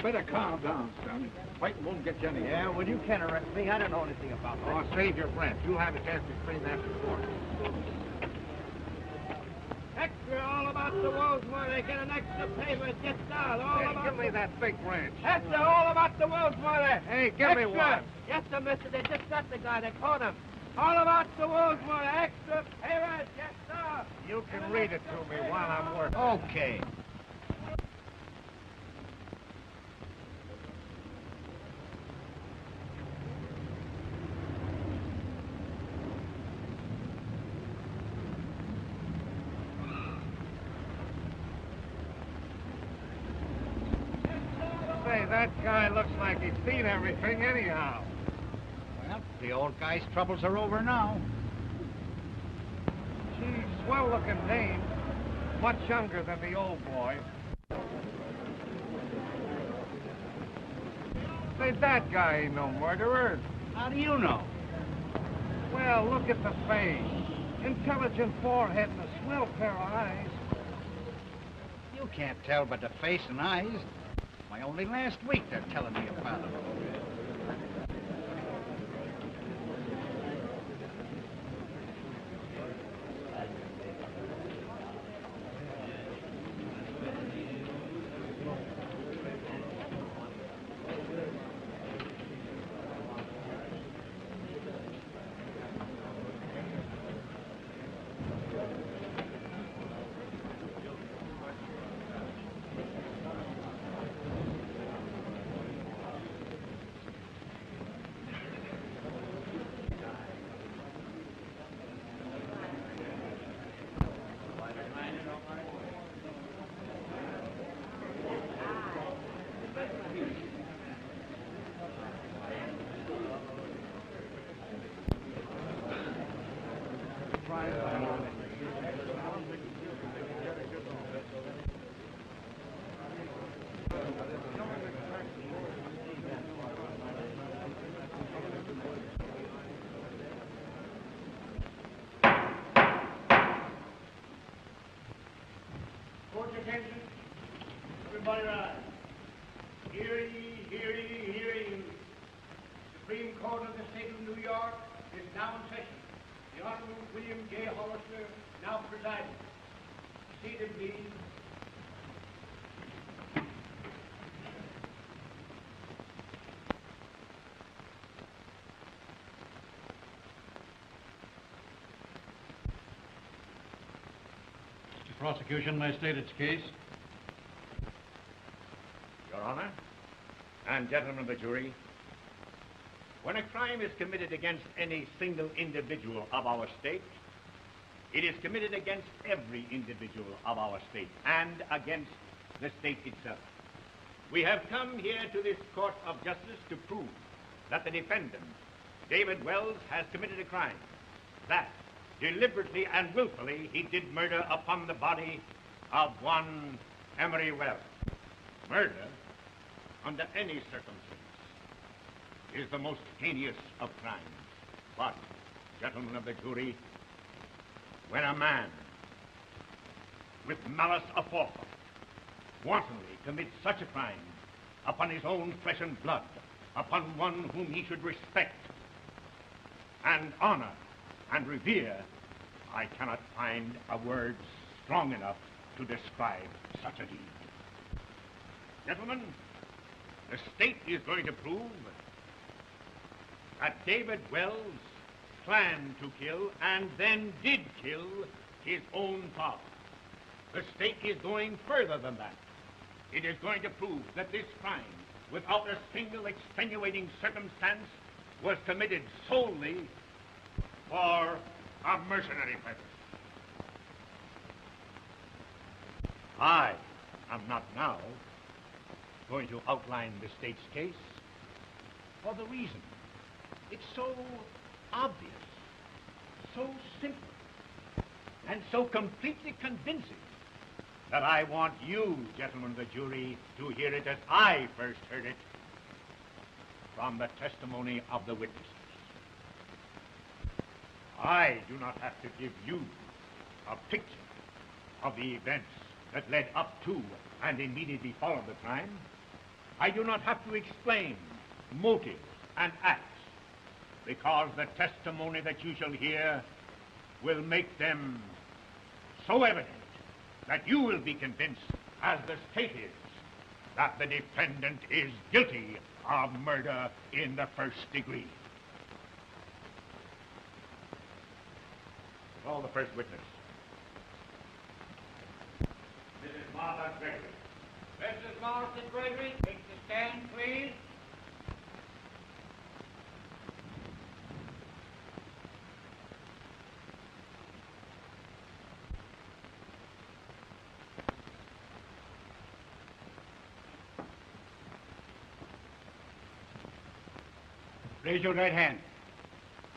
better calm down, son. Fighting won't get you anywhere. Yeah, well, you can't arrest me. I don't know anything about that. Oh, save your breath. You'll have a chance to explain that to court. Extra all about the wolves, Moorhead. They get an extra payment. Get down. All Hey, about give me that big wrench. Extra all about the wolves, Moorhead. Hey, give me one. Yes, sir, mister. They just got the guy. They caught him. All about the wolves, Moorhead. Extra payment. Yes, sir. You can read it to me while I'm working. Okay. Say, that guy looks like he's seen everything anyhow. Well, the old guy's troubles are over now. Gee, swell-looking dame. Much younger than the old boy. Say, that guy ain't no murderer. How do you know? Well, look at the face. Intelligent forehead and a swell pair of eyes. You can't tell by the face and eyes. Why, only last week they're telling me about it. Attention. Everybody rise. Hear ye, hear ye, hear ye. Supreme Court of the State of New York is now in session. The Honorable William J. Hollister now presiding. Seated, please. Prosecution may state its case. Your Honor, and gentlemen of the jury, when a crime is committed against any single individual of our state, it is committed against every individual of our state and against the state itself. We have come here to this court of justice to prove that the defendant, David Wells, has committed a crime, that deliberately and willfully he did murder upon the body of one Emory Welch. Murder, under any circumstance, is the most heinous of crimes. But, gentlemen of the jury, when a man with malice aforethought wantonly commits such a crime upon his own flesh and blood, upon one whom he should respect and honor and revere, I cannot find a word strong enough to describe such a deed. Gentlemen, the state is going to prove that David Wells planned to kill and then did kill his own father. The state is going further than that. It is going to prove that this crime, without a single extenuating circumstance, was committed solely for a mercenary purpose. I am not now going to outline the state's case for the reason it's so obvious, so simple, and so completely convincing that I want you, gentlemen of the jury, to hear it as I first heard it from the testimony of the witnesses. I do not have to give you a picture of the events that led up to and immediately followed the crime. I do not have to explain motives and acts, because the testimony that you shall hear will make them so evident that you will be convinced, as the state is, that the defendant is guilty of murder in the first degree. Call the first witness. Mrs. Martha Gregory. Mrs. Martha Gregory, take the stand, please. Raise your right hand.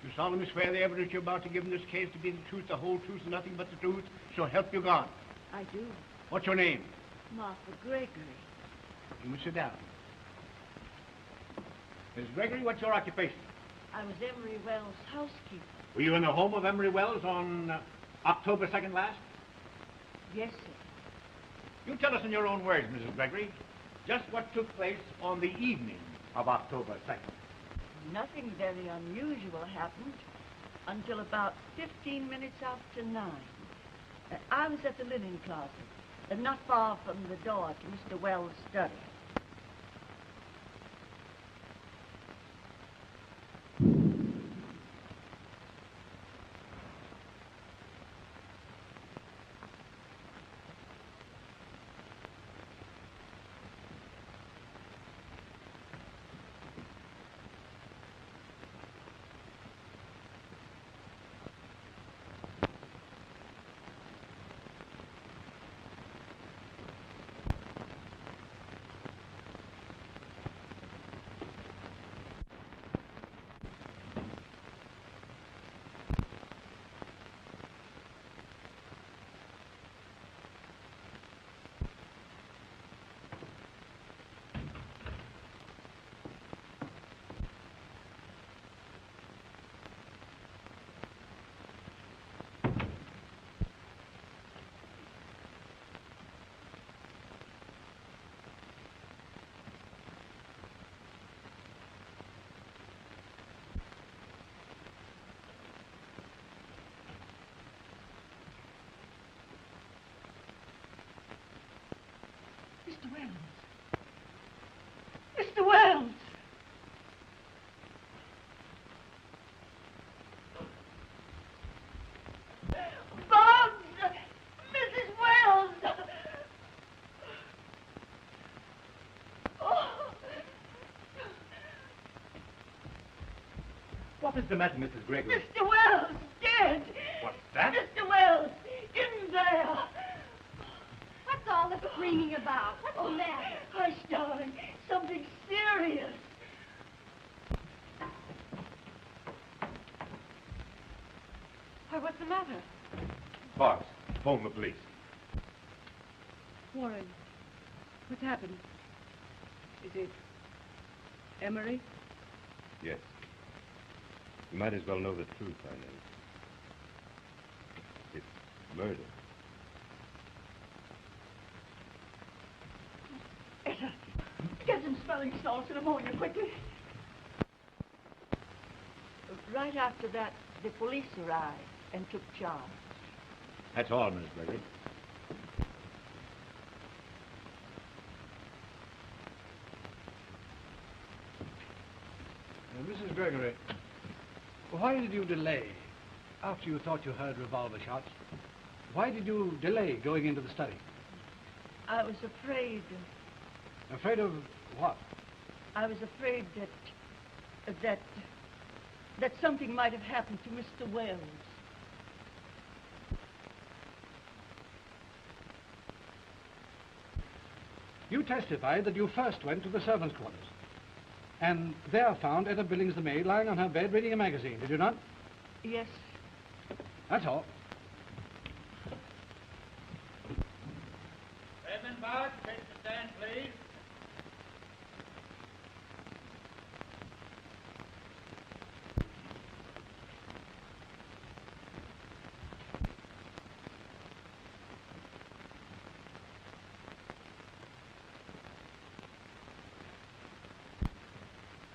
You solemnly swear the evidence you're about to give in this case to be the truth, the whole truth, and nothing but the truth, so help you God. I do. What's your name? Martha Gregory. You may sit down. Mrs. Gregory, what's your occupation? I was Emory Wells' housekeeper. Were you in the home of Emory Wells on October 2nd last? Yes, sir. You tell us in your own words, Mrs. Gregory, just what took place on the evening of October 2nd. Nothing very unusual happened until about 15 minutes after 9. I was at the linen closet, not far from the door to Mr. Wells' study. Mr. Wells! Mr. Wells! Bobs! Mrs. Wells! Oh. What is the matter, Mrs. Gregory? Mr. Wells! Dead! What's that? Mr. Wells! In there! What's all the screaming about? What's the matter? Hush, darling. Something serious. Why, what's the matter? Boss, phone the police. Warren, what's happened? Is it Emory? Yes. You might as well know the truth, Inez. It's murder. Etta, get some smelling salts and ammonia quickly. Right after that, the police arrived and took charge. That's all, Mrs. Gregory. Mrs. Gregory, why did you delay? After you thought you heard revolver shots, why did you delay going into the study? I was afraid. Afraid of what? I was afraid that something might have happened to Mr. Wells. You testified that you first went to the servants' quarters, and there found Etta Billings the maid lying on her bed reading a magazine, did you not? Yes. That's all. Edmund, Bart, take the stand, please.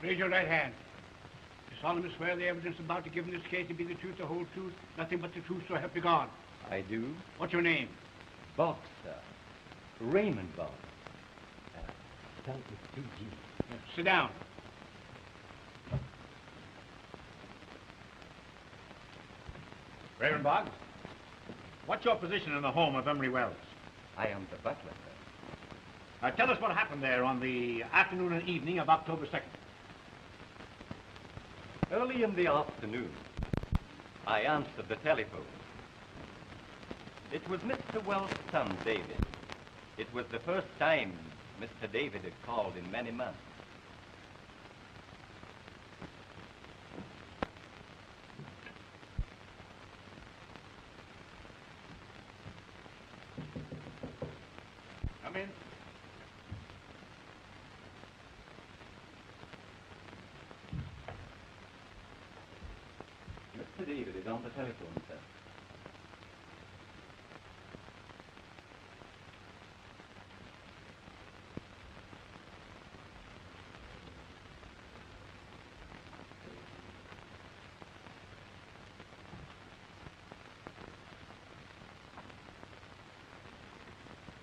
Raise your right hand. You solemnly swear the evidence about to give in this case to be the truth, the whole truth, nothing but the truth, so help you God. I do. What's your name? Boggs, sir. Raymond Boggs. Spelled with 2 G's. Yes, sit down. Raymond Boggs, what's your position in the home of Emory Welch? I am the butler, sir. Tell us what happened there on the afternoon and evening of October 2nd. Early in the afternoon, I answered the telephone. It was Mr. Welch's son, David. It was the first time Mr. David had called in many months. Come in. Mr. David is on the telephone, sir.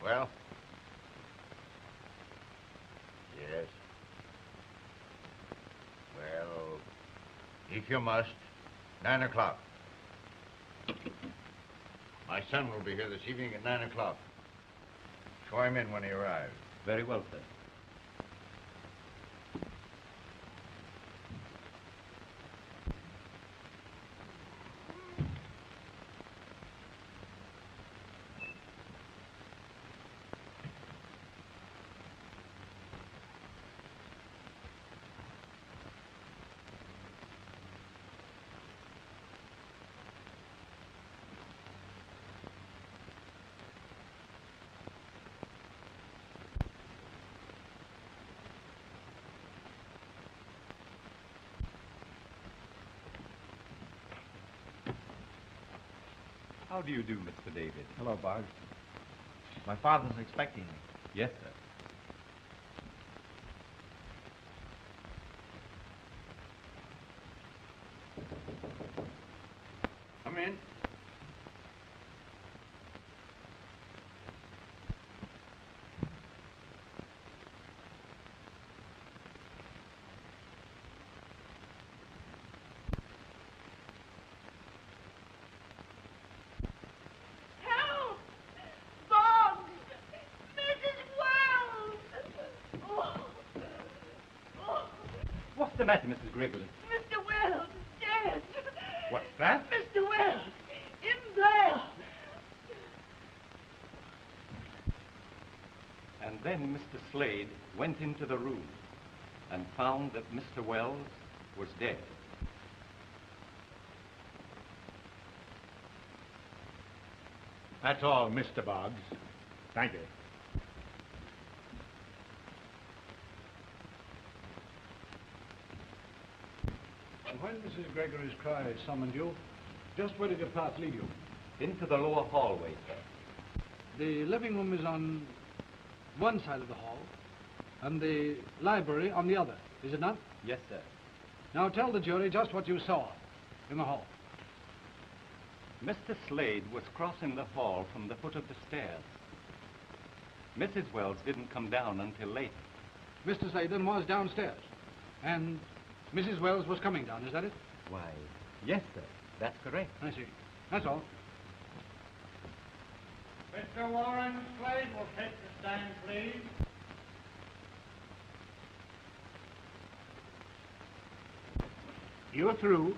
Well? Yes. Well, if you must, 9 o'clock. My son will be here this evening at 9 o'clock. Show him in when he arrives. Very well, sir. How do you do, Mr. David? Hello, Boggs. My father's expecting me. Yes, sir. Come in. What's the matter, Mrs. Gregory? Mr. Wells is dead. What's that? Mr. Wells, in there. And then Mr. Slade went into the room and found that Mr. Wells was dead. That's all, Mr. Boggs. Thank you. And when Mrs. Gregory's cry summoned you, just where did your path lead you? Into the lower hallway, sir. The living room is on one side of the hall, and the library on the other, is it not? Yes, sir. Now tell the jury just what you saw in the hall. Mr. Slade was crossing the hall from the foot of the stairs. Mrs. Wells didn't come down until later. Mr. Slade then was downstairs, and Mrs. Wells was coming down, is that it? Why, yes, sir. That's correct. I see. That's all. Mr. Warren, Slade will take the stand, please. You're through.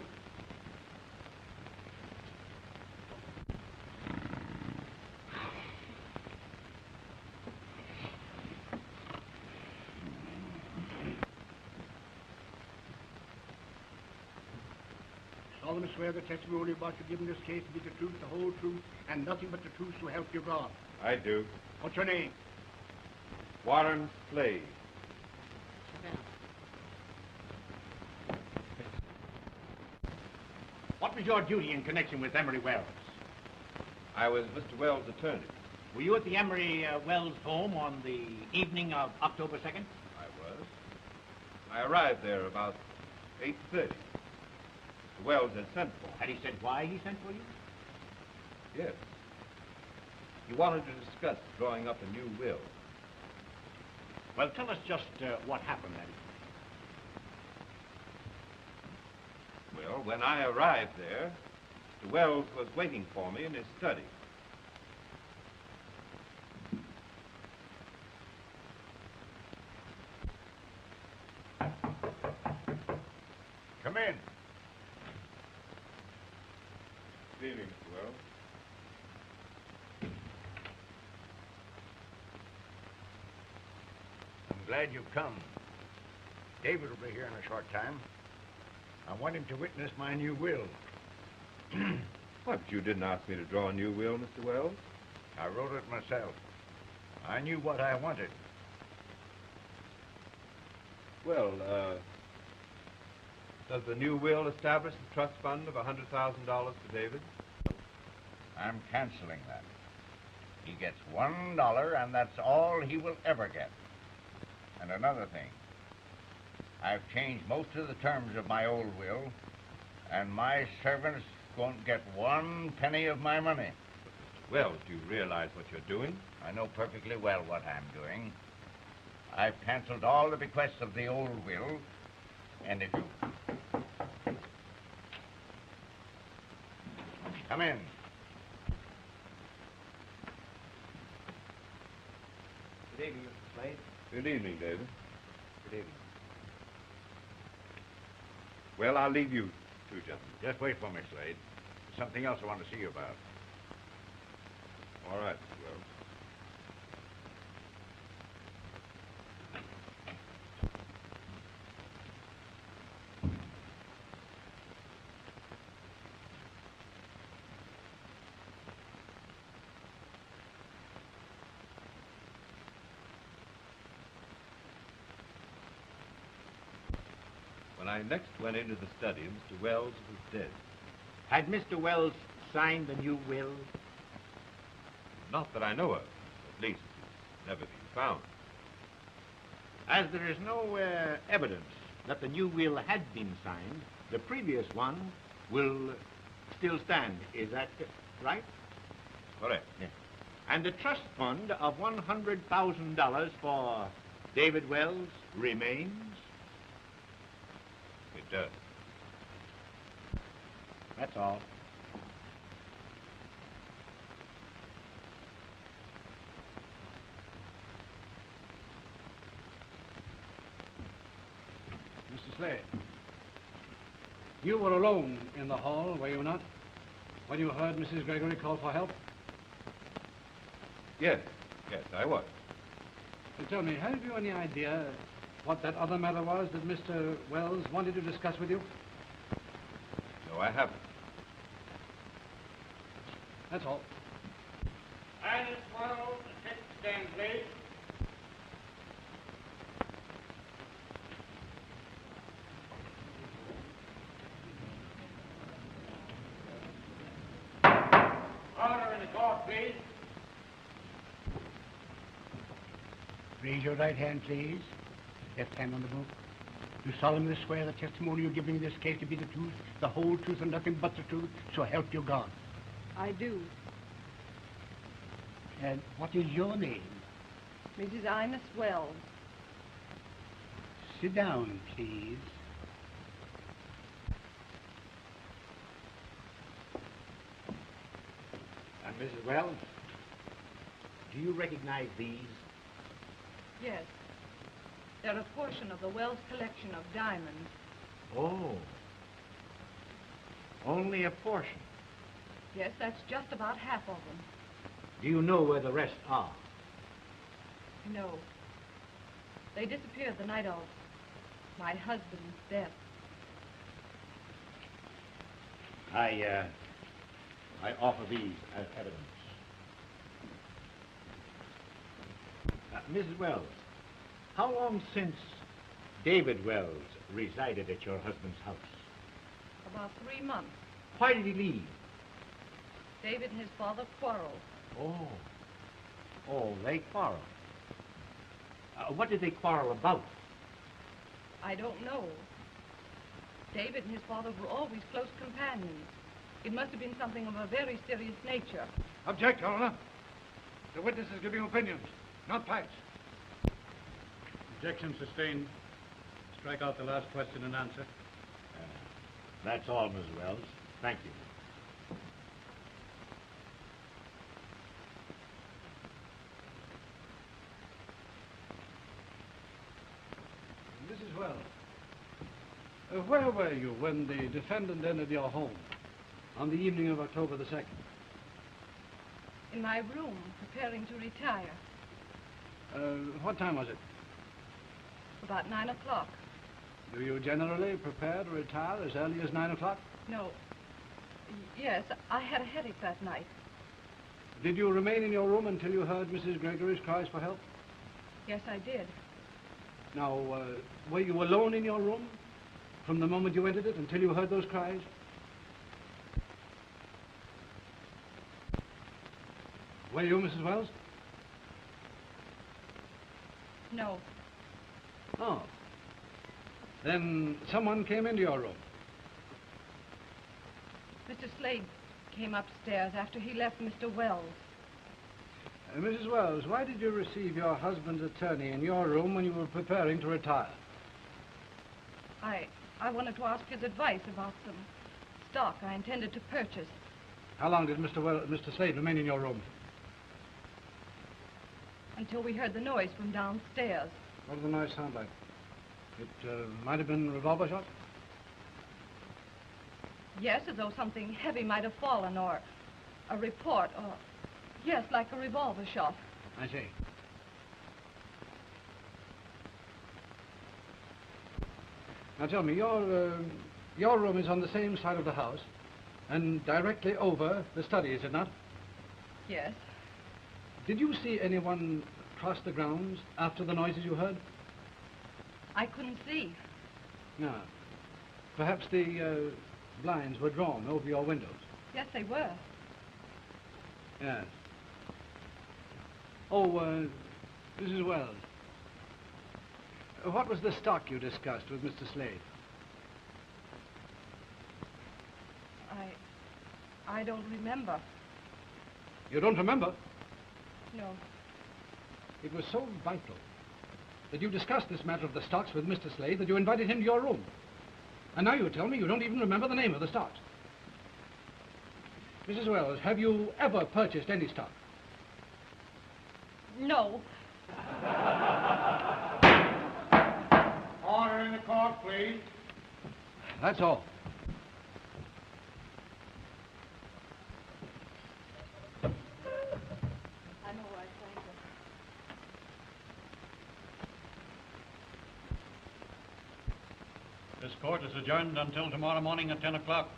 Solemnly swear the testimony about you giving this case to be the truth, the whole truth, and nothing but the truth, so help you God. I do. What's your name? Warren Slade. What was your duty in connection with Emory Wells? I was Mr. Wells' attorney. Were you at the Emory Wells home on the evening of October 2nd? I was. I arrived there about 8:30. Mr. Wells had sent for me. Had he said why he sent for you? Yes. He wanted to discuss drawing up a new will. Well, tell us just what happened that evening. Well, when I arrived there, Mr. Wells was waiting for me in his study. Come in. Good evening, Mr. Wells. I'm glad you've come. David will be here in a short time. I want him to witness my new will. Why, but you didn't ask me to draw a new will, Mr. Wells. I wrote it myself. I knew what I wanted. Well, does the new will establish the trust fund of $100,000 for David? I'm canceling that. He gets $1, and that's all he will ever get. And another thing, I've changed most of the terms of my old will, and my servants won't get 1 penny of my money. Mr. Wells, do you realize what you're doing? I know perfectly well what I'm doing. I've canceled all the bequests of the old will, and if you... Come in. Good evening, Mr. Slade. Good evening, David. Good evening. Well, I'll leave you two gentlemen. Just wait for me, Slade. There's something else I want to see you about. All right, Mr. Wells. When I next went into the study, Mr. Wells was dead. Had Mr. Wells signed the new will? Not that I know of. At least, it's never been found. As there is no evidence that the new will had been signed, the previous one will still stand. Is that right? Correct. Yes. And the trust fund of $100,000 for David Wells remains? It does. That's all. Mr. Slade, you were alone in the hall, were you not, when you heard Mrs. Gregory call for help? Yes, I was. And tell me, have you any idea what that other matter was that Mr. Wells wanted to discuss with you? No, I haven't. That's all. Silence, Wells. Stand, please. Order in the court, please. Raise your right hand, please. Left hand on the book. You solemnly swear the testimony you're giving in this case to be the truth, the whole truth, and nothing but the truth, so help you God. I do. And what is your name? Mrs. Inez Wells. Sit down, please. And Mrs. Wells, do you recognize these? Yes. They're a portion of the Wells collection of diamonds. Oh. Only a portion. Yes, that's just about half of them. Do you know where the rest are? No. They disappeared the night of my husband's death. I offer these as evidence. Mrs. Wells, how long since David Wells resided at your husband's house? About 3 months. Why did he leave? David and his father quarreled. Oh, they quarreled. What did they quarrel about? I don't know. David and his father were always close companions. It must have been something of a very serious nature. Object, Your Honor. The witness is giving opinions, not facts. Objection sustained. Strike out the last question and answer. That's all, Miss Wells. Thank you. Mrs. Wells, where were you when the defendant entered your home on the evening of October the 2nd? In my room, preparing to retire. What time was it? About 9 o'clock. Do you generally prepare to retire as early as 9 o'clock? No. Yes, I had a headache that night. Did you remain in your room until you heard Mrs. Gregory's cries for help? Yes, I did. Now, were you alone in your room from the moment you entered it until you heard those cries? Were you, Mrs. Wells? No. Oh. Then someone came into your room. Mr. Slade came upstairs after he left Mr. Wells. Mrs. Wells, why did you receive your husband's attorney in your room when you were preparing to retire? I wanted to ask his advice about some stock I intended to purchase. How long did Mr. Slade remain in your room? Until we heard the noise from downstairs. What did the noise sound like? It might have been revolver shots? Yes, as though something heavy might have fallen, or a report, or... Yes, like a revolver shot. I see. Now tell me, your room is on the same side of the house and directly over the study, is it not? Yes. Did you see anyone cross the grounds after the noises you heard? I couldn't see. No. Perhaps the blinds were drawn over your windows. Yes, they were. Yes. Oh, Mrs. Wells. What was the stock you discussed with Mr. Slade? I don't remember. You don't remember? No. It was so vital that you discussed this matter of the stocks with Mr. Slade that you invited him to your room. And now you tell me you don't even remember the name of the stocks. Mrs. Wells, have you ever purchased any stock? No. Order in the court, please. That's all. I'm all right, thank you. This court is adjourned until tomorrow morning at 10 o'clock.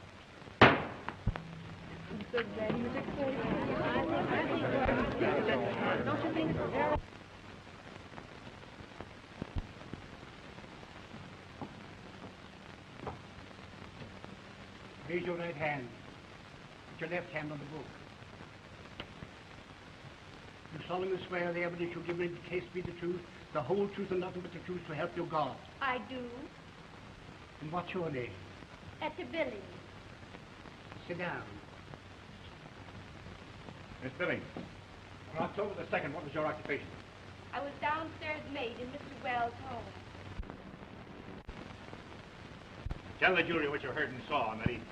Raise your right hand. Put your left hand on the book. You solemnly swear the evidence you give in the case be the truth, the whole truth and nothing but the truth to help you God. I do. And what's your name? Etta Billy. Sit down. Miss Billings, on October the 2nd, what was your occupation? I was downstairs maid in Mr. Wells' home. Tell the jury what you heard and saw on that evening.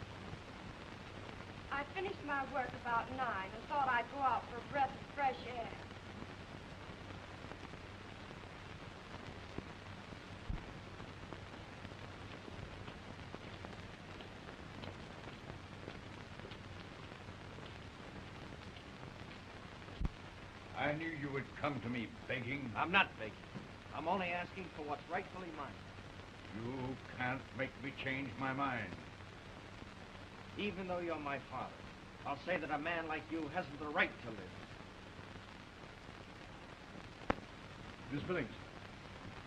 I finished my work about 9 and thought I'd go out for a breath of fresh air. I knew you would come to me begging. I'm not begging. I'm only asking for what's rightfully mine. You can't make me change my mind. Even though you're my father, I'll say that a man like you hasn't the right to live. Miss Billings,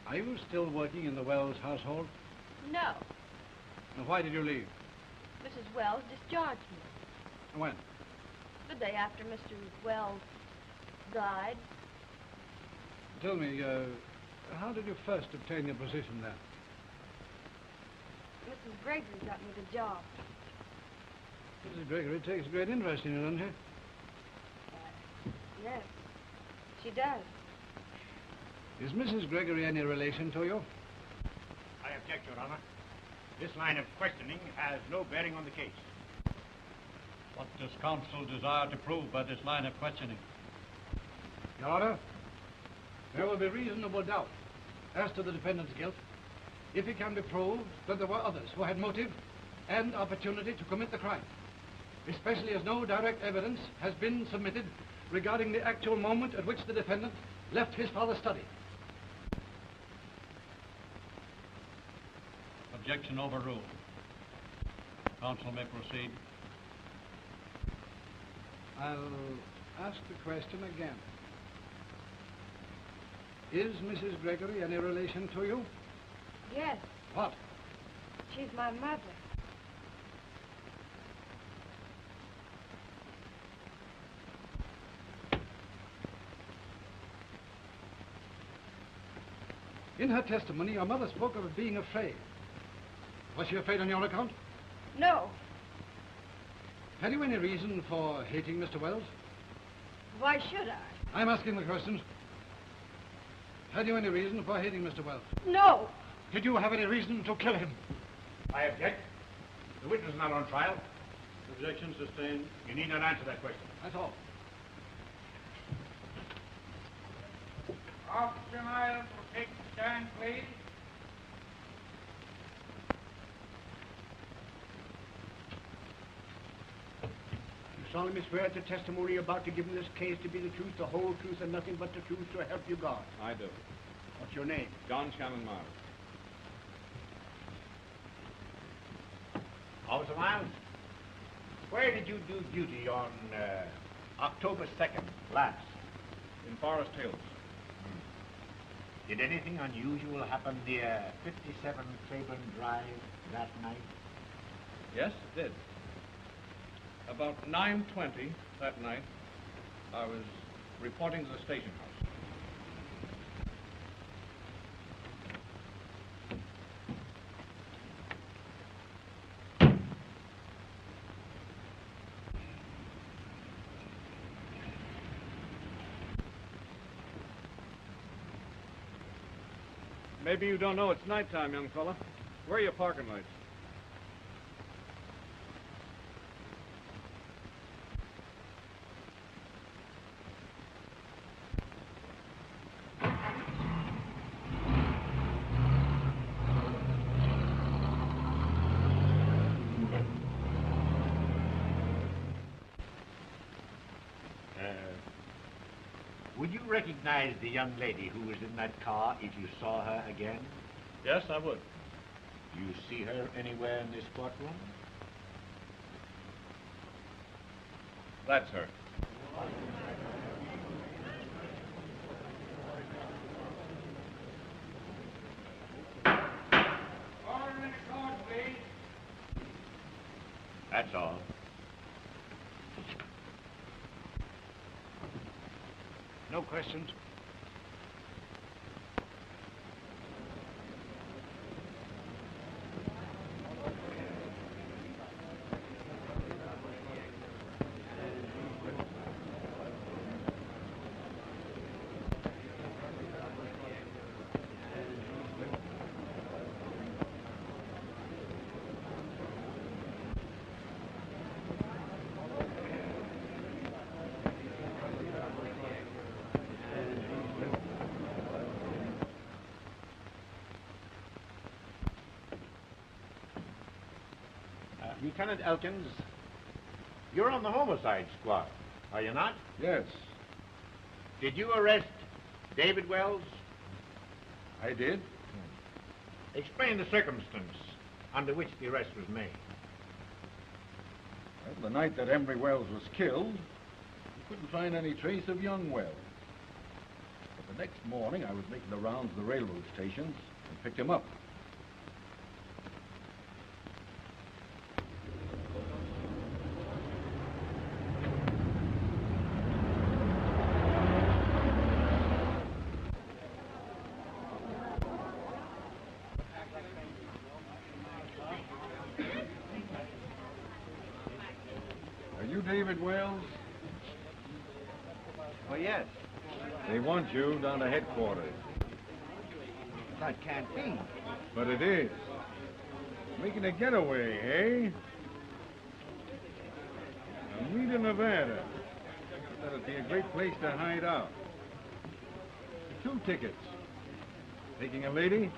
are you still working in the Wells household? No. And why did you leave? Mrs. Wells discharged me. When? The day after Mr. Wells died. Tell me, how did you first obtain your position there? Mrs. Gregory got me the job. Mrs. Gregory takes great interest in you, doesn't she? Yes, she does. Is Mrs. Gregory any relation to you? I object, Your Honor. This line of questioning has no bearing on the case. What does counsel desire to prove by this line of questioning? Your Honor, there will be reasonable doubt as to the defendant's guilt if it can be proved that there were others who had motive and opportunity to commit the crime, especially as no direct evidence has been submitted regarding the actual moment at which the defendant left his father's study. Objection overruled. Counsel may proceed. I'll ask the question again. Is Mrs. Gregory any relation to you? Yes, What? she's my mother. In her testimony, your mother spoke of being afraid. Was she afraid on your account? No, Had you any reason for hating Mr. Wells? why should I? I'm asking the questions. Had you any reason for hating Mr. Wells? No, Did you have any reason to kill him? I object. The witness is not on trial. Objection sustained. You need not answer that question. That's all. Officer Niles will take the stand, please. You solemnly swear the testimony you're about to give in this case to be the truth, the whole truth, and nothing but the truth, so help you God. I do. What's your name? John Shannon Miles. Officer Miles, where did you do duty on October 2nd last? In Forest Hills. Did anything unusual happen near 57 Claiborne Drive that night? Yes, it did. About 9:20 that night, I was reporting to the station house. Maybe you don't know it's nighttime, young fella. Where are your parking lights? Would you recognize the young lady who was in that car if you saw her again? Yes, I would. You see her anywhere in this courtroom? That's her. Order in the court, please. That's all. No questions. Lieutenant Elkins, you're on the homicide squad, are you not? Yes, Did you arrest David Wells? I did. Explain the circumstance under which the arrest was made. Well, the night that Emory Wells was killed, we couldn't find any trace of young Wells. But the next morning, I was making the rounds of the railroad stations and picked him up. David Wells? Oh, yes. They want you down to headquarters. That can't be. But it is. Making a getaway, eh? Alameda, Nevada. That'd be a great place to hide out. 2 tickets. Taking a lady?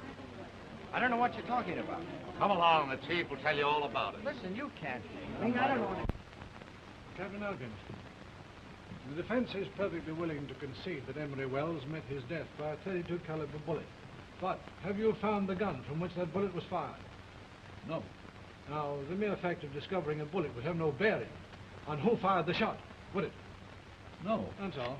I don't know what you're talking about. Come along, the chief will tell you all about it. Listen, you can't. I don't want to. Captain Elkins, the defense is perfectly willing to concede that Emory Wells met his death by a .32 caliber bullet. But have you found the gun from which that bullet was fired? No. Now, the mere fact of discovering a bullet would have no bearing on who fired the shot, would it? No. That's all.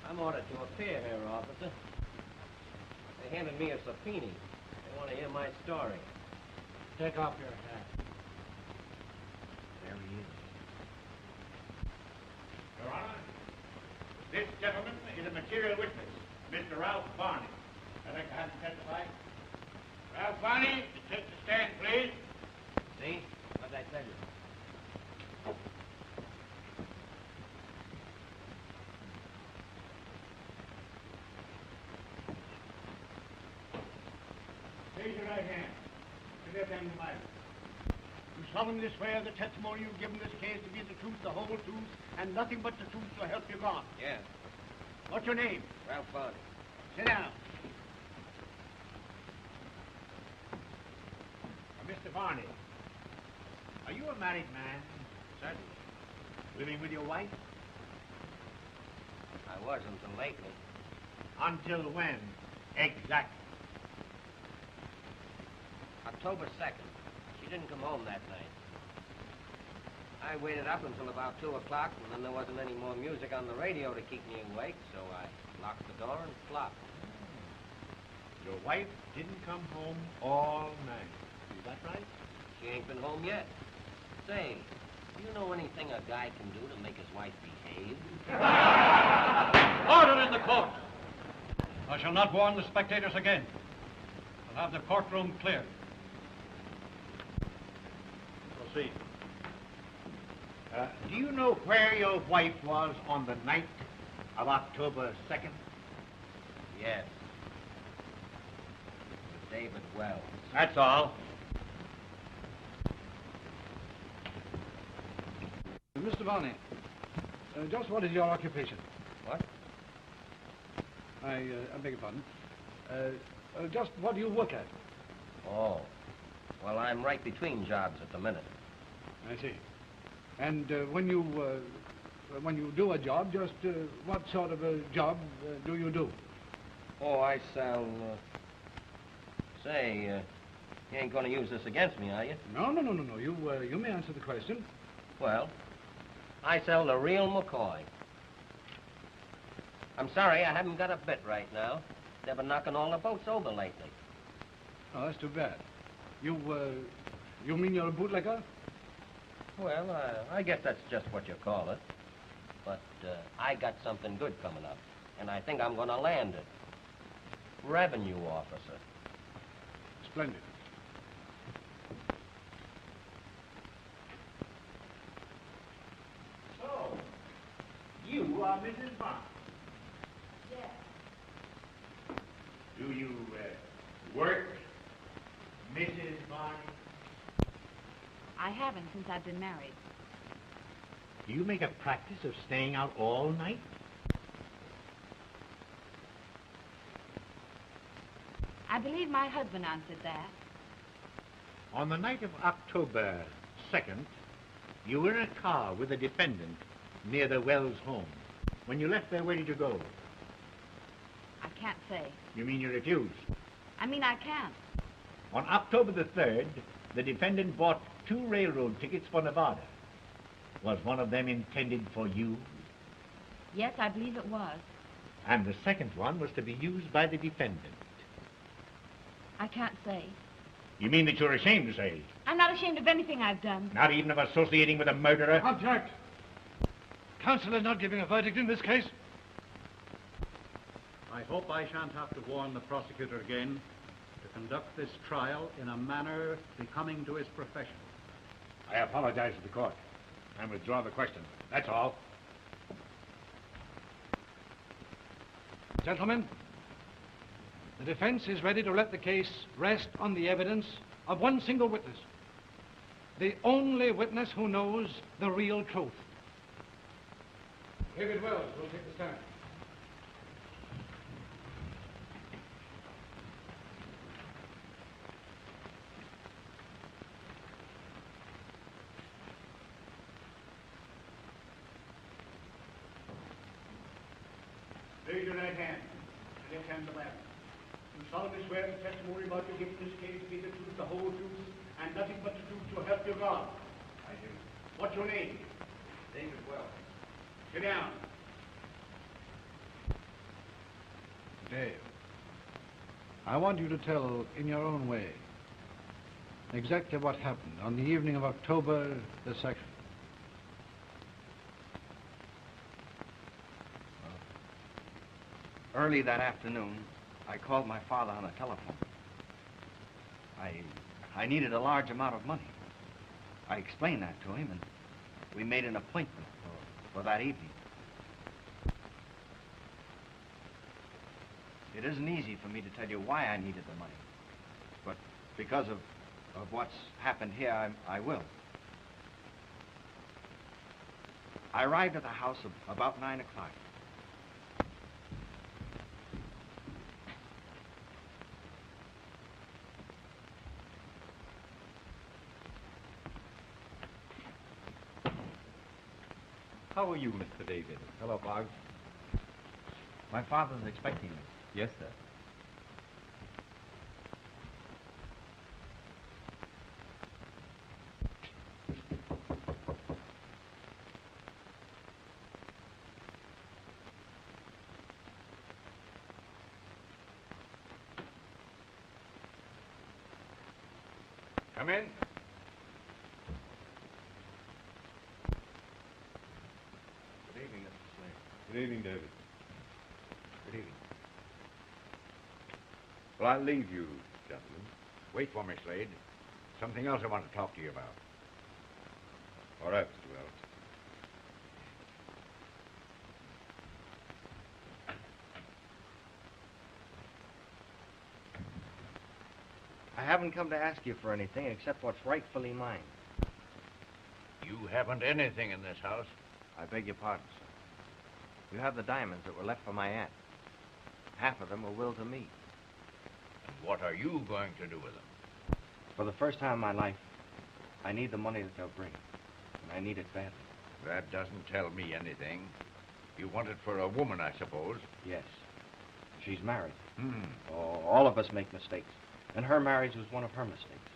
I'm ordered to appear here, officer. They handed me a subpoena. They want to hear my story. Take off your hat. There he is. Your Honor, this gentleman is a material witness, Mr. Ralph Varney. I'd like to have him testify. Ralph Varney, take the stand, please. See? What'd I tell you? Raise your right hand. To the left hand of the Bible. You solemnly swear the testimony you've given this case to be the truth, the whole truth, and nothing but the truth to help you God. Yeah, What's your name? Ralph Varney. Sit down. Mr. Varney, are you a married man? Certainly. Living with your wife? I was until lately. Until when? Exactly. October 2nd. She didn't come home that night. I waited up until about 2 o'clock, and then there wasn't any more music on the radio to keep me awake, so I locked the door and flopped. Your wife didn't come home all night. Is that right? She ain't been home yet. Say, do you know anything a guy can do to make his wife behave? Order in the court. I shall not warn the spectators again. I'll have the courtroom cleared. Proceed. Do you know where your wife was on the night of October 2nd? Yes. With David Wells. That's all. Mr. Varney, just what is your occupation? What? I beg your pardon. Just what do you work at? Oh. Well, I'm right between jobs at the minute. I see. And when you do a job, just what sort of a job do you do? Oh, I sell, Say, you ain't going to use this against me, are you? No. You may answer the question. Well, I sell the real McCoy. I'm sorry, I haven't got a bit right now. They've been knocking all the boats over lately. Oh, that's too bad. You mean you're a bootlegger? Well, I guess that's just what you call it. But I got something good coming up, and I think I'm going to land it. Revenue officer. Splendid. So, you are Mrs. Varney. Yes. Do you work, Mrs. Varney? I haven't since I've been married. Do you make a practice of staying out all night? I believe my husband answered that. On the night of October 2nd, you were in a car with a defendant near the Wells home. When you left there, where did you go? I can't say. You mean you refused? I mean, I can't. On October the 3rd, the defendant bought 2 railroad tickets for Nevada. Was one of them intended for you? Yes, I believe it was. And the second one was to be used by the defendant. I can't say. You mean that you're ashamed to say? I'm not ashamed of anything I've done. Not even of associating with a murderer? Object! Counsel is not giving a verdict in this case. I hope I shan't have to warn the prosecutor again to conduct this trial in a manner becoming to his profession. I apologize to the court and withdraw the question. That's all. Gentlemen, the defense is ready to let the case rest on the evidence of one single witness. The only witness who knows the real truth. David Wells will take the stand. Raise your right hand and left hand the left. You solemnly swear the testimony about your gift in this case to be the truth, the whole truth, and nothing but the truth, so help you God. I do. What's your name? David Welch. Sit down. Dave, I want you to tell, in your own way, exactly what happened on the evening of October the 2nd. Early that afternoon, I called my father on the telephone. I needed a large amount of money. I explained that to him, and we made an appointment for that evening. It isn't easy for me to tell you why I needed the money, but because of what's happened here, I will. I arrived at the house about 9 o'clock. How are you, Mr. David? Hello, Boggs. My father's expecting me. Yes, sir. Come in. Good evening, Mr. Slade. Good evening, David. Good evening. Well, I'll leave you, gentlemen. Wait for me, Slade. Something else I want to talk to you about. All right, Mr. Welch. I haven't come to ask you for anything except what's rightfully mine. You haven't anything in this house. I beg your pardon, sir. You have the diamonds that were left for my aunt. Half of them were willed to me. And what are you going to do with them? For the first time in my life, I need the money that they'll bring. And I need it badly. That doesn't tell me anything. You want it for a woman, I suppose. Yes. She's married. Hmm. Oh, all of us make mistakes. And her marriage was one of her mistakes.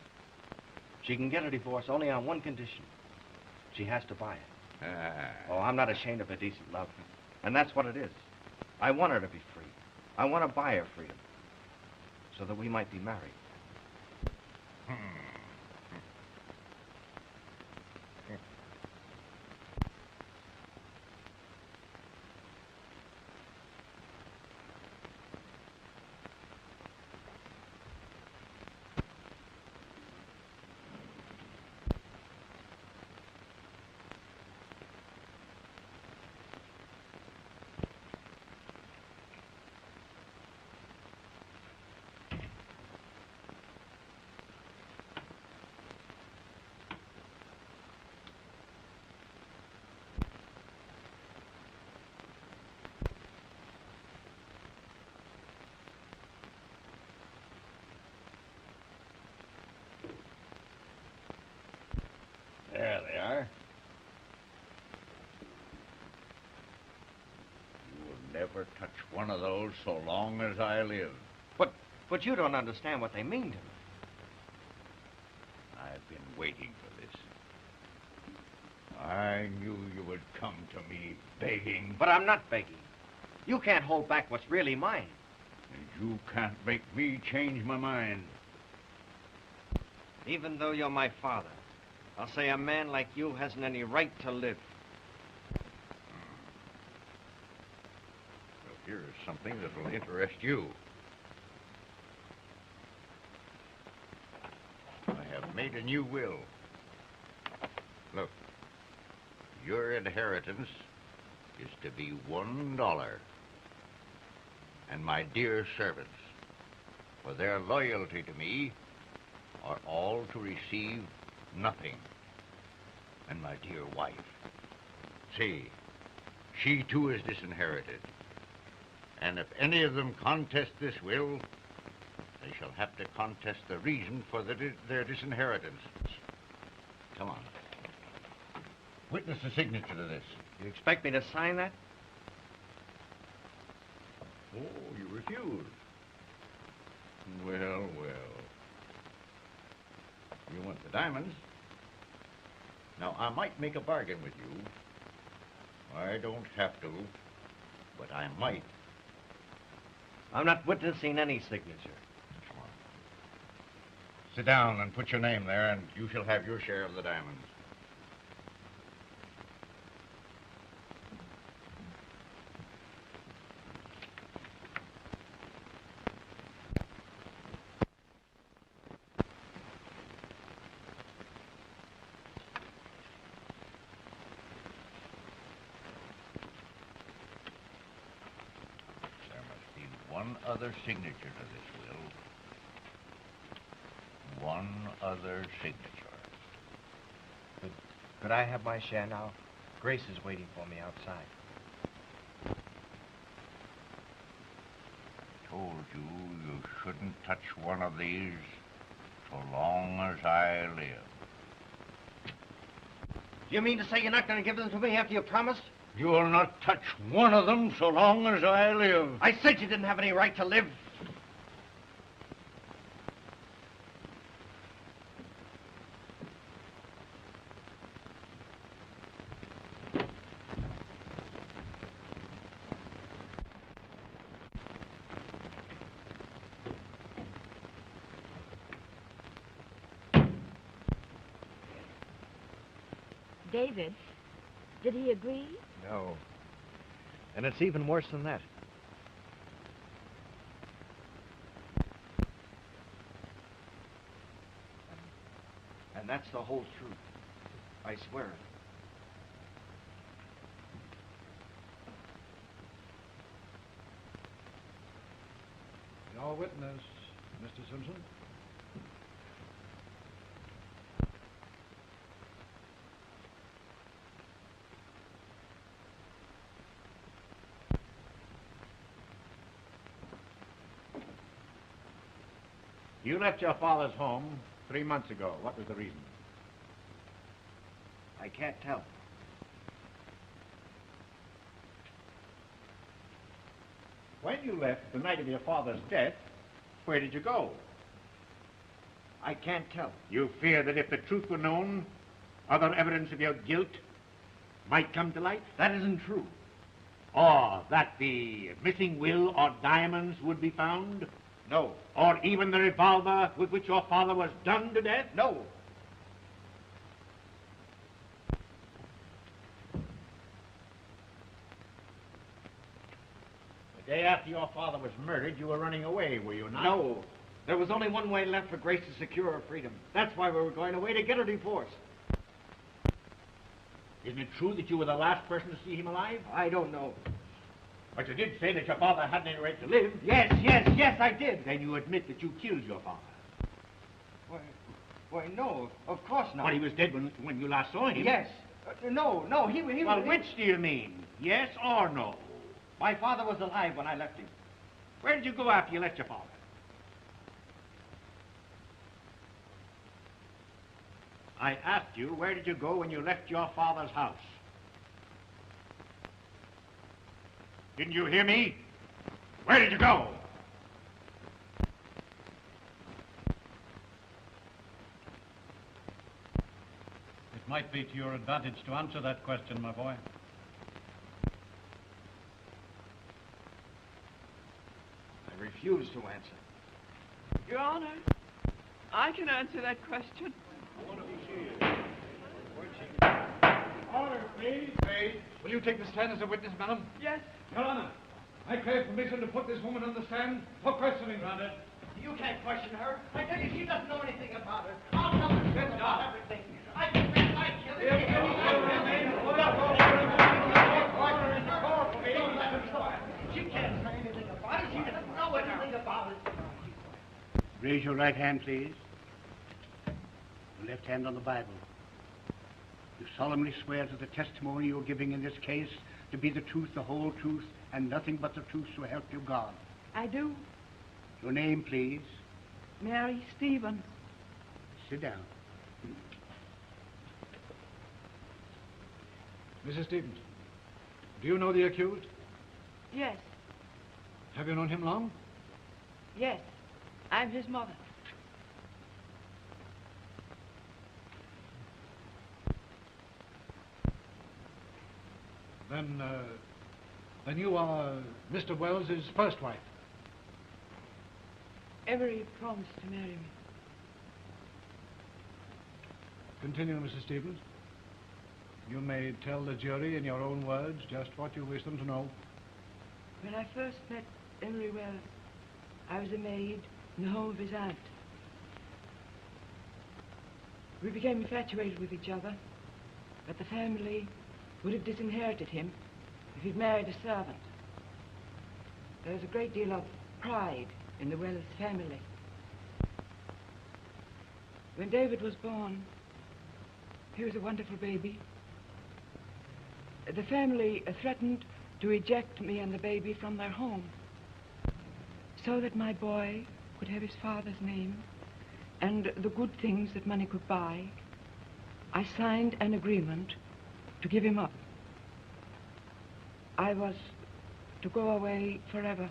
She can get a divorce only on one condition. She has to buy it. Oh, I'm not ashamed of her decent love. And that's what it is. I want her to be free. I want to buy her freedom. So that we might be married. There they are. You will never touch one of those so long as I live. But you don't understand what they mean to me. I've been waiting for this. I knew you would come to me begging. But I'm not begging. You can't hold back what's really mine. And you can't make me change my mind. Even though you're my father, I'll say a man like you hasn't any right to live. Well, here's something that will interest you. I have made a new will. Look, your inheritance is to be $1. And my dear servants, for their loyalty to me, are all to receive nothing. And my dear wife, see, she too is disinherited. And if any of them contest this will, they shall have to contest the reason for their disinheritance. Come on. Witness the signature to this. You expect me to sign that? Oh, you refuse. Well, well. You want the diamonds? Now, I might make a bargain with you. I don't have to, but I might. I'm not witnessing any signature. Come on. Sit down and put your name there, and you shall have your share of the diamonds. One other signature to this will. One other signature. Could I have my share now? Grace is waiting for me outside. I told you you shouldn't touch one of these so long as I live. You mean to say you're not going to give them to me after you promised? You'll not touch one of them so long as I live. I said you didn't have any right to live. David, did he agree? No. And it's even worse than that. And that's the whole truth. I swear it. Your witness, Mr. Simpson. You left your father's home 3 months ago. What was the reason? I can't tell. When you left the night of your father's death, where did you go? I can't tell. You fear that if the truth were known, other evidence of your guilt might come to light? That isn't true. Or that the missing will or diamonds would be found? No. Or even the revolver with which your father was done to death? No. The day after your father was murdered, you were running away, were you not? No. There was only one way left for Grace to secure her freedom. That's why we were going away, to get her divorce. Isn't it true that you were the last person to see him alive? I don't know. But you did say that your father hadn't any right to live. Yes, I did. Then you admit that you killed your father. Why, no, of course not. Well, he was dead when you last saw him. Yes. No, he Well, was... which do you mean? Yes or no? My father was alive when I left him. Where did you go after you left your father? I asked you, where did you go when you left your father's house? Didn't you hear me? Where did you go? It might be to your advantage to answer that question, my boy. I refuse to answer. Your Honor, I can answer that question. Order, please. Will you take the stand as a witness, madam? Yes. Your Honor, I crave permission to put this woman on the stand for questioning. Granted. You can't question her. I tell you, she doesn't know anything about it. I'll tell the truth about everything. I confess I killed him. She can't say anything about it. She doesn't know anything about it. Raise your right hand, please. Your left hand on the Bible. You solemnly swear to the testimony you're giving in this case to be the truth, the whole truth, and nothing but the truth, so help you God. I do. Your name, please. Mary Stevens. Sit down. Mrs. Stevens, do you know the accused? Yes, Have you known him long? yes. I'm his mother. Then you are Mr. Wells's first wife. Emory promised to marry me. Continue, Mrs. Stevens. You may tell the jury in your own words just what you wish them to know. When I first met Emory Wells, I was a maid in the home of his aunt. We became infatuated with each other, but the family would have disinherited him if he'd married a servant. There was a great deal of pride in the Wells family. When David was born, he was a wonderful baby. The family threatened to eject me and the baby from their home so that my boy could have his father's name and the good things that money could buy. I signed an agreement to give him up. I was to go away forever.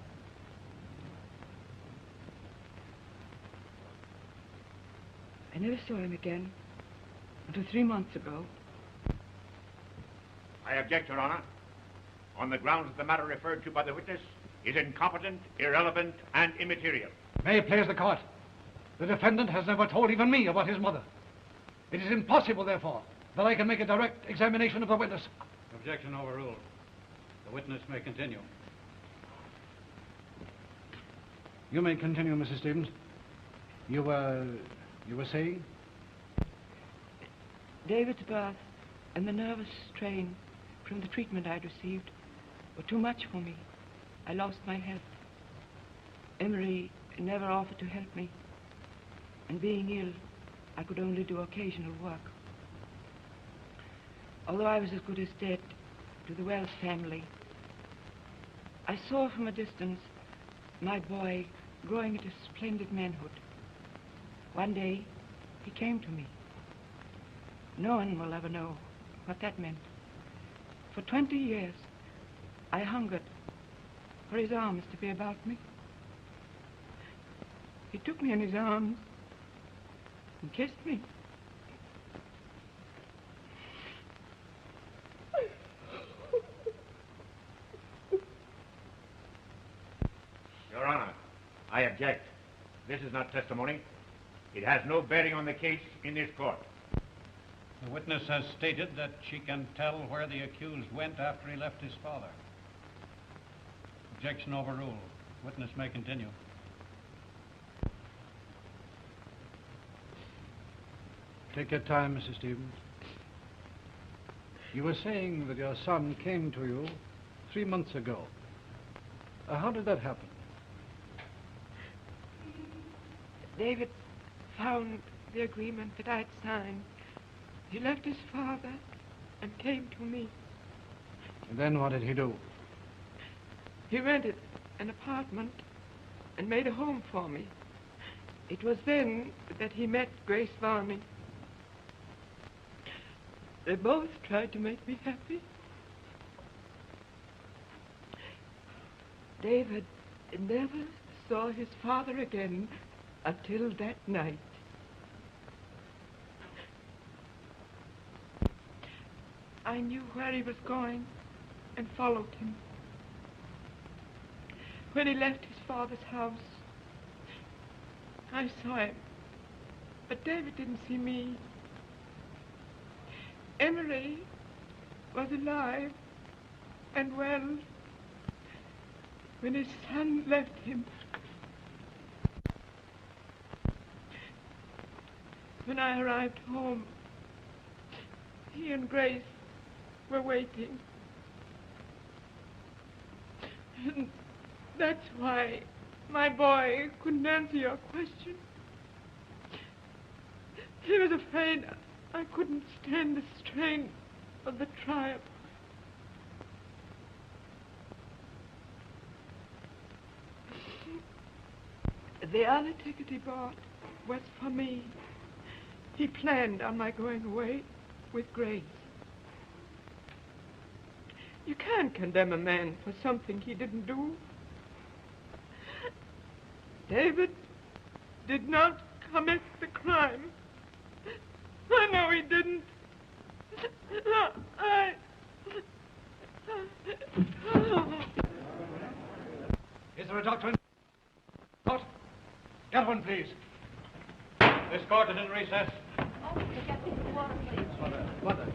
I never saw him again until 3 months ago. I object, Your Honor, on the grounds that the matter referred to by the witness is incompetent, irrelevant, and immaterial. May it please the court. The defendant has never told even me about his mother. It is impossible, therefore, that I can make a direct examination of the witness. Objection overruled. The witness may continue. You may continue, Mrs. Stevens. You were saying? David's birth and the nervous strain from the treatment I'd received were too much for me. I lost my health. Emory never offered to help me. And being ill, I could only do occasional work. Although I was as good as dead to the Wells family, I saw from a distance my boy growing into splendid manhood. One day, he came to me. No one will ever know what that meant. For 20 years, I hungered for his arms to be about me. He took me in his arms and kissed me. Your Honor, I object. This is not testimony. It has no bearing on the case in this court. The witness has stated that she can tell where the accused went after he left his father. Objection overruled. Witness may continue. Take your time, Mrs. Stevens. You were saying that your son came to you 3 months ago. How did that happen? David found the agreement that I'd signed. He left his father and came to me. And then what did he do? He rented an apartment and made a home for me. It was then that he met Grace Varney. They both tried to make me happy. David never saw his father again until that night. I knew where he was going and followed him. When he left his father's house, I saw him, but David didn't see me. Emory was alive and well. when his son left him. When I arrived home, he and Grace were waiting. And that's why my boy couldn't answer your question. He was afraid I couldn't stand the strain of the trial. The other ticket he bought was for me. He planned on my going away with Grace. You can't condemn a man for something he didn't do. David did not commit the crime. I know he didn't. Is there a doctor in court? Get one, please. This court is in recess. Oh, get me some water, please. Water.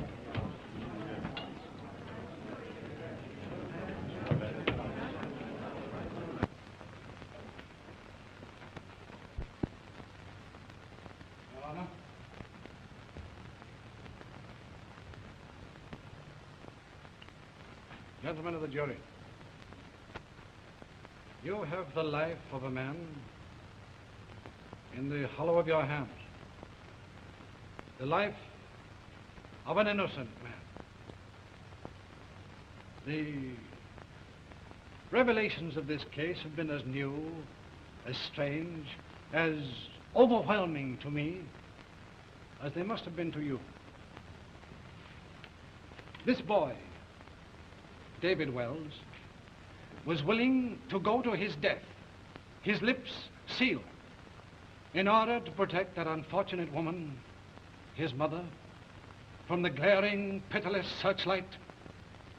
Your Honor. Gentlemen of the jury, you have the life of a man in the hollow of your hands. The life of an innocent man. The revelations of this case have been as new, as strange, as overwhelming to me as they must have been to you. This boy, David Wells, was willing to go to his death, his lips sealed, in order to protect that unfortunate woman, his mother, from the glaring, pitiless searchlight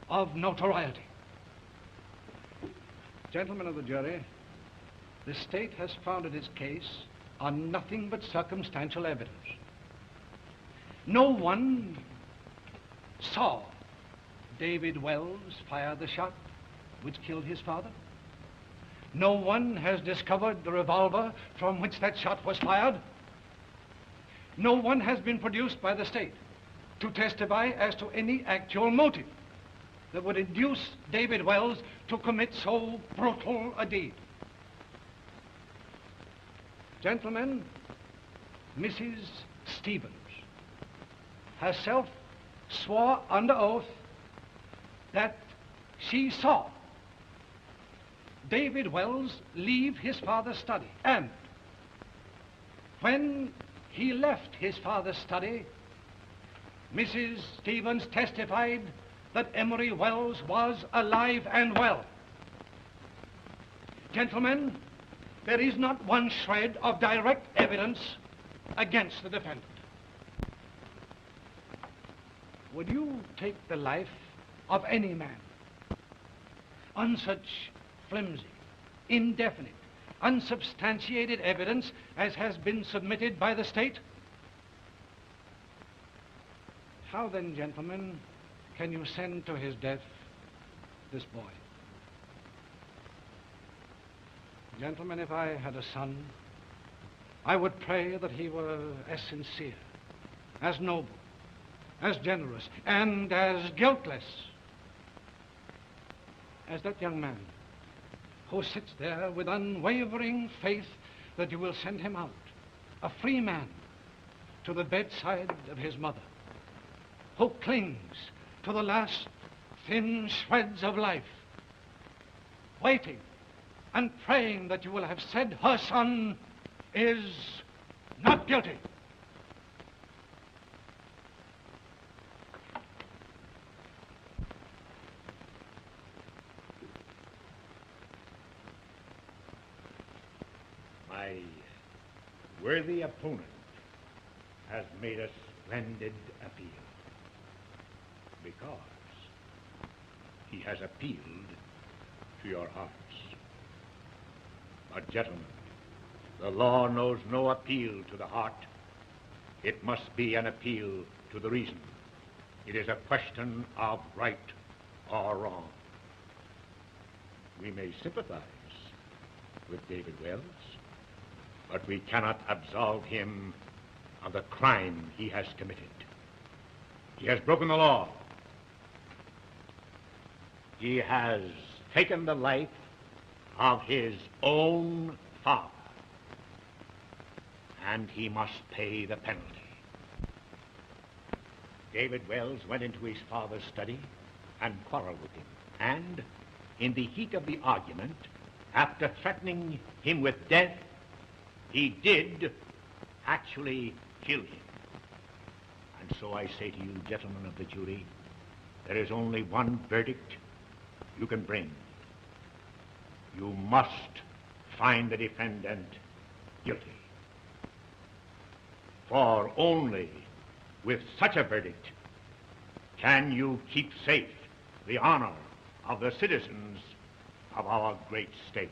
of notoriety. Gentlemen of the jury, the state has founded its case on nothing but circumstantial evidence. No one saw David Wells fire the shot which killed his father. No one has discovered the revolver from which that shot was fired. No one has been produced by the state to testify as to any actual motive that would induce David Wells to commit so brutal a deed. Gentlemen, Mrs. Stevens herself swore under oath that she saw David Wells leave his father's study, and when he left his father's study, Mrs. Stevens testified that Emory Wells was alive and well. Gentlemen, there is not one shred of direct evidence against the defendant. Would you take the life of any man on such flimsy, indefinite, unsubstantiated evidence as has been submitted by the state? How then, gentlemen, can you send to his death this boy? Gentlemen, if I had a son, I would pray that he were as sincere, as noble, as generous, and as guiltless as that young man who sits there with unwavering faith that you will send him out, a free man, to the bedside of his mother, who clings to the last thin shreds of life, waiting and praying that you will have said her son is not guilty. My worthy opponent has made a splendid appeal, because he has appealed to your hearts. But, gentlemen, the law knows no appeal to the heart. It must be an appeal to the reason. It is a question of right or wrong. We may sympathize with David Wells, but we cannot absolve him of the crime he has committed. He has broken the law. He has taken the life of his own father, and he must pay the penalty. David Wells went into his father's study and quarreled with him, and in the heat of the argument, after threatening him with death, he did actually kill him. And so I say to you, gentlemen of the jury, there is only one verdict you can bring. You must find the defendant guilty. For only with such a verdict can you keep safe the honor of the citizens of our great state.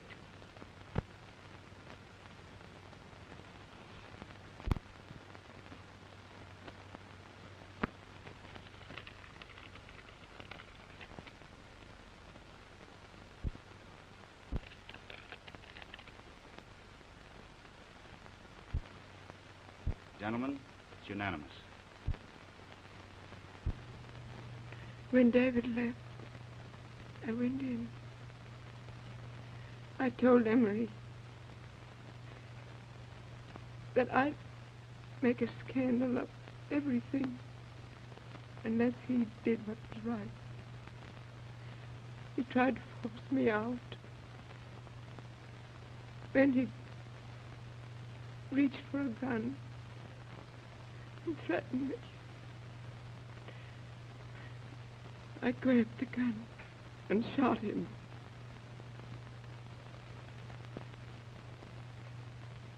Gentlemen, it's unanimous. When David left, I went in. I told Emory that I'd make a scandal of everything unless he did what was right. He tried to force me out. Then he reached for a gun and threatened me. I grabbed the gun and shot him.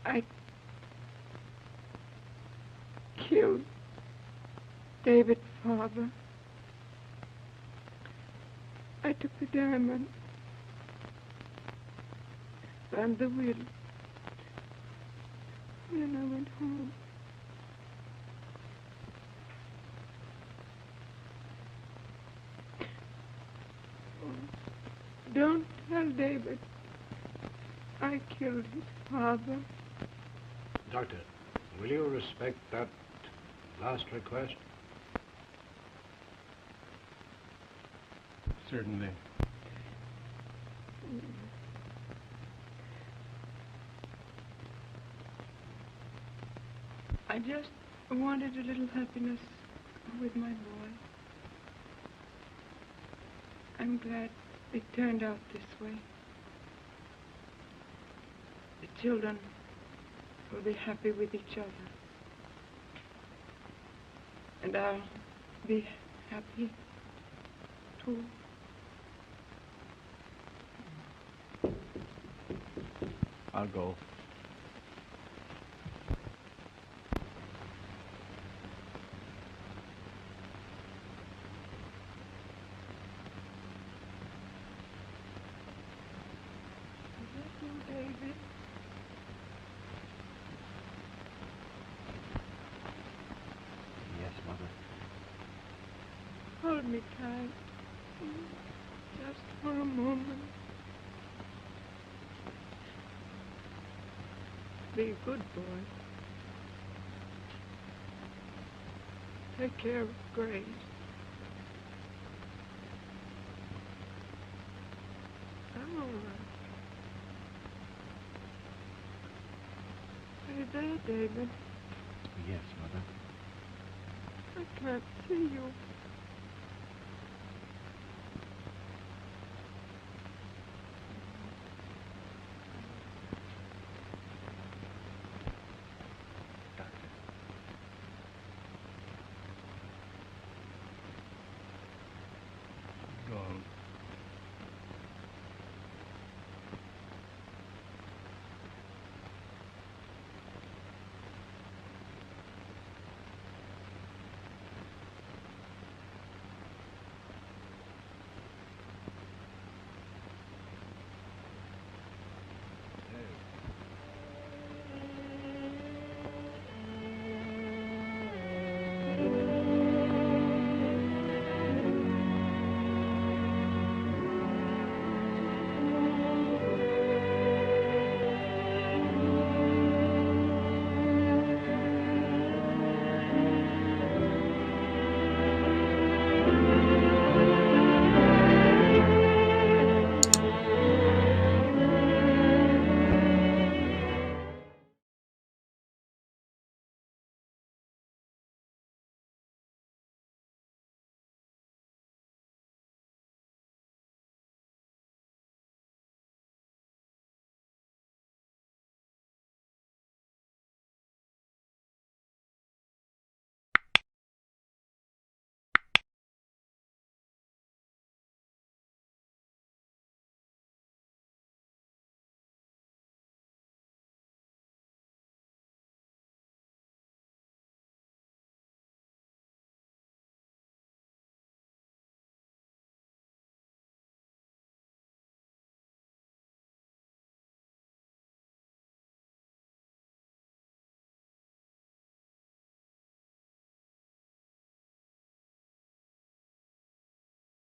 I killed David's father. I took the diamond and the will. And then I went home. Don't tell David I killed his father. Doctor, will you respect that last request? Certainly. I just wanted a little happiness with my boy. I'm glad it turned out this way. The children will be happy with each other. And I'll be happy too. I'll go. David. Yes, Mother. Hold me tight. Just for a moment. Be a good boy. Take care of Grace. I'm all right. Are you there, David? Yes, Mother. I can't see you.